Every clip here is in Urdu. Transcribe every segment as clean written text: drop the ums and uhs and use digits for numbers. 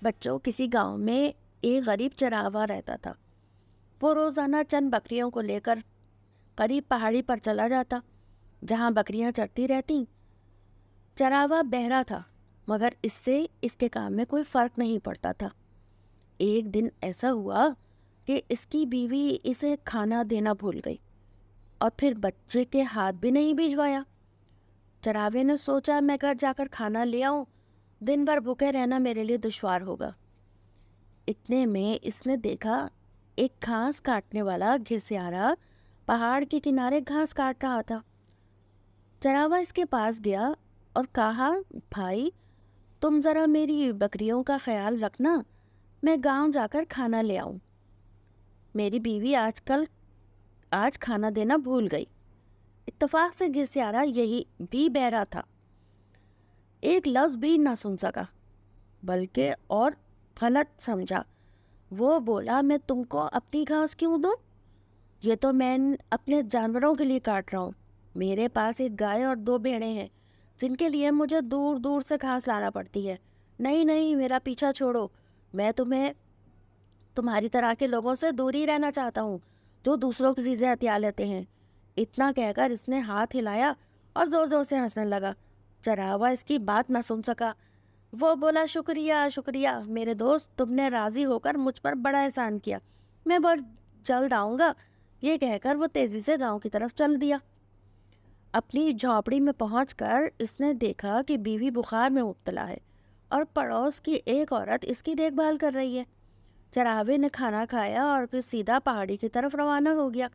بچوں، کسی گاؤں میں ایک غریب چراغا رہتا تھا۔ وہ روزانہ چند بکریوں کو لے کر قریب پہاڑی پر چلا جاتا جہاں بکریاں چرتی رہتیں۔ چراغا بہرا تھا، مگر اس سے اس کے کام میں کوئی فرق نہیں پڑتا تھا۔ ایک دن ایسا ہوا کہ اس کی بیوی اسے کھانا دینا بھول گئی اور پھر بچے کے ہاتھ بھی نہیں بھجوایا۔ چراغے نے سوچا، میں گھر جا کر کھانا لے آؤں، دن بھر بھوکے رہنا میرے لیے دشوار ہوگا۔ اتنے میں اس نے دیکھا ایک گھاس کاٹنے والا گھسیارا پہاڑ کے کنارے گھاس کاٹ رہا تھا۔ چراغا اس کے پاس گیا اور کہا، بھائی، تم ذرا میری بکریوں کا خیال رکھنا، میں گاؤں جا کر کھانا لے آؤں۔ میری بیوی آج کھانا دینا بھول گئی۔ اتفاق سے گھسیارا یہی بھی بہرا تھا، ایک لفظ بھی نہ سن سکا، بلکہ اور غلط سمجھا۔ وہ بولا، میں تم کو اپنی گھاس کیوں دوں؟ یہ تو میں اپنے جانوروں کے لیے کاٹ رہا ہوں۔ میرے پاس ایک گائے اور 2 بھیڑیں ہیں جن کے لیے مجھے دور دور سے گھاس لانا پڑتی ہے۔ نہیں نہیں، میرا پیچھا چھوڑو، میں تمہاری طرح کے لوگوں سے دور ہی رہنا چاہتا ہوں جو دوسروں کی چیزیں ہتھیا لیتے ہیں۔ اتنا کہہ کر اس نے ہاتھ ہلایا اور زور زور سے ہنسنے لگا۔ چراغا اس کی بات نہ سن سکا۔ وہ بولا، شکریہ شکریہ میرے دوست، تم نے راضی ہو کر مجھ پر بڑا احسان کیا، میں بہت جلد آؤں گا۔ یہ کہہ کر وہ تیزی سے گاؤں کی طرف چل دیا۔ اپنی جھونپڑی میں پہنچ کر اس نے دیکھا کہ بیوی بخار میں مبتلا ہے اور پڑوس کی ایک عورت اس کی دیکھ بھال کر رہی ہے۔ چراغے نے کھانا کھایا اور پھر سیدھا پہاڑی کی طرف روانہ ہو گیا۔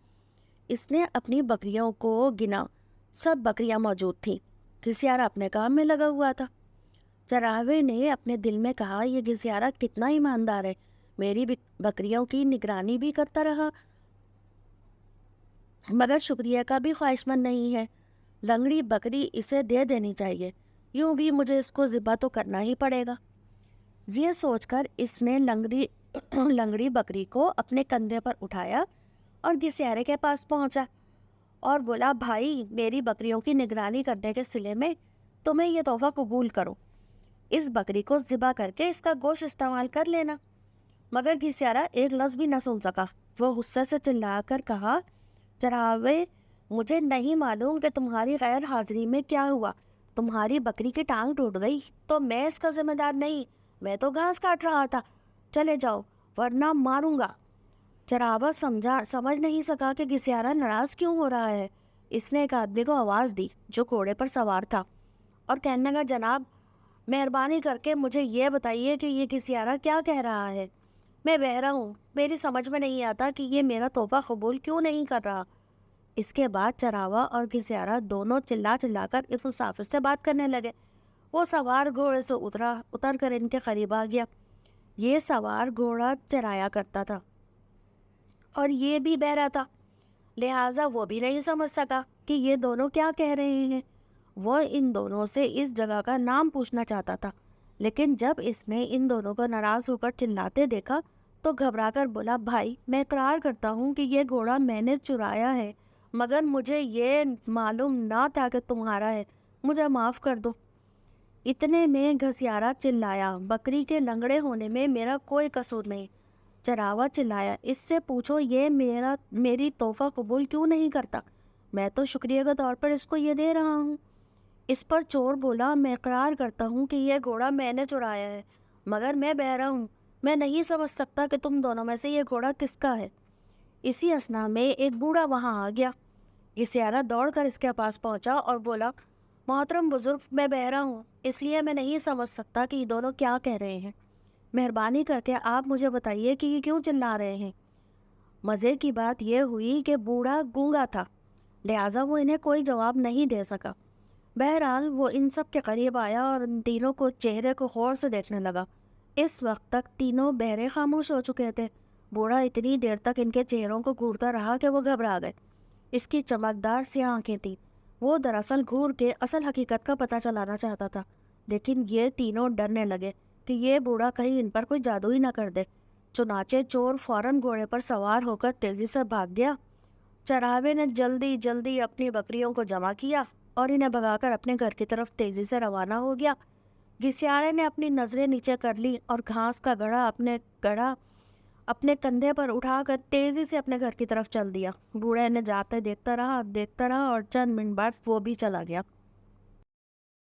اس نے اپنی بکریوں کو گنا، سب بکریاں موجود تھیں۔ گھسیارا اپنے کام میں لگا ہوا تھا۔ چراغے نے اپنے دل میں کہا، یہ گھسیارا کتنا ایماندار ہے، میری بکریوں کی نگرانی بھی کرتا رہا مگر شکریہ کا بھی خواہش مند نہیں ہے۔ لنگڑی بکری اسے دے دینی چاہیے، یوں بھی مجھے اس کو ذبح تو کرنا ہی پڑے گا۔ یہ سوچ کر اس نے لنگڑی بکری کو اپنے کندھے پر اٹھایا اور گھسیارے کے پاس پہنچا اور بولا، بھائی، میری بکریوں کی نگرانی کرنے کے صلے میں تمہیں یہ تحفہ قبول کرو، اس بکری کو ذبح کر کے اس کا گوشت استعمال کر لینا۔ مگر گھسیارا ایک لفظ بھی نہ سن سکا۔ وہ غصے سے چلا کر کہا، چراغے، مجھے نہیں معلوم کہ تمہاری غیر حاضری میں کیا ہوا، تمہاری بکری کی ٹانگ ٹوٹ گئی تو میں اس کا ذمہ دار نہیں، میں تو گھاس کاٹ رہا تھا، چلے جاؤ ورنہ ماروں گا۔ چراغا سمجھ نہیں سکا کہ گھسیارا ناراض کیوں ہو رہا ہے۔ اس نے ایک آدمی کو آواز دی جو گھوڑے پر سوار تھا اور کہنے لگا، جناب، مہربانی کر کے مجھے یہ بتائیے کہ یہ گھسیارا کیا کہہ رہا ہے۔ میں بہرا ہوں، میری سمجھ میں نہیں آتا کہ یہ میرا تحفہ قبول کیوں نہیں کر رہا۔ اس کے بعد چراغا اور گھسیارا دونوں چلا کر اس مسافر سے بات کرنے لگے۔ وہ سوار گھوڑے سے اتر کر ان کے قریب آ گیا۔ یہ سوار گھوڑا چرایا کرتا تھا اور یہ بھی بہرا تھا، لہٰذا وہ بھی نہیں سمجھ سکا کہ یہ دونوں کیا کہہ رہے ہیں۔ وہ ان دونوں سے اس جگہ کا نام پوچھنا چاہتا تھا، لیکن جب اس نے ان دونوں کو ناراض ہو کر چلاتے دیکھا تو گھبرا کر بولا، بھائی، میں اقرار کرتا ہوں کہ یہ گھوڑا میں نے چرایا ہے، مگر مجھے یہ معلوم نہ تھا کہ تمہارا ہے، مجھے معاف کر دو۔ اتنے میں گھسیارا چلایا، بکری کے لنگڑے ہونے میں میرا کوئی قصور نہیں۔ چراغا چلایا، اس سے پوچھو یہ میری تحفہ قبول کیوں نہیں کرتا، میں تو شکریہ کے طور پر اس کو یہ دے رہا ہوں۔ اس پر چور بولا، میں اقرار کرتا ہوں کہ یہ گھوڑا میں نے چرایا ہے، مگر میں بہرا ہوں، میں نہیں سمجھ سکتا کہ تم دونوں میں سے یہ گھوڑا کس کا ہے۔ اسی اثنا میں ایک بوڑھا وہاں آ گیا۔ گھسیارا دوڑ کر اس کے پاس پہنچا اور بولا، محترم بزرگ، میں بہرا ہوں، اس لیے میں نہیں سمجھ سکتا کہ یہ دونوں کیا کہہ رہے ہیں، مہربانی کر کے آپ مجھے بتائیے کہ یہ کیوں چلا رہے ہیں۔ مزے کی بات یہ ہوئی کہ بوڑھا گونگا تھا، لہٰذا وہ انہیں کوئی جواب نہیں دے سکا۔ بہرحال وہ ان سب کے قریب آیا اور ان تینوں کو چہرے کو غور سے دیکھنے لگا۔ اس وقت تک تینوں بہرے خاموش ہو چکے تھے۔ بوڑھا اتنی دیر تک ان کے چہروں کو گھورتا رہا کہ وہ گھبرا گئے۔ اس کی چمکدار سیاہ آنکھیں تھیں۔ وہ دراصل گھور کے اصل حقیقت کا پتہ چلانا چاہتا تھا، لیکن یہ تینوں ڈرنے لگے کہ یہ بوڑھا کہیں ان پر کوئی جادو ہی نہ کر دے۔ چنانچہ چور فوراً گھوڑے پر سوار ہو کر تیزی سے بھاگ گیا۔ چراغے نے جلدی جلدی اپنی بکریوں کو جمع کیا اور انہیں بھگا کر اپنے گھر کی طرف تیزی سے روانہ ہو گیا۔ گھسیاڑے نے اپنی نظریں نیچے کر لی اور گھاس کا گڑھا اپنے کندھے پر اٹھا کر تیزی سے اپنے گھر کی طرف چل دیا۔ بوڑھے نے جاتے دیکھتا رہا اور چند منٹ بعد وہ بھی چلا گیا۔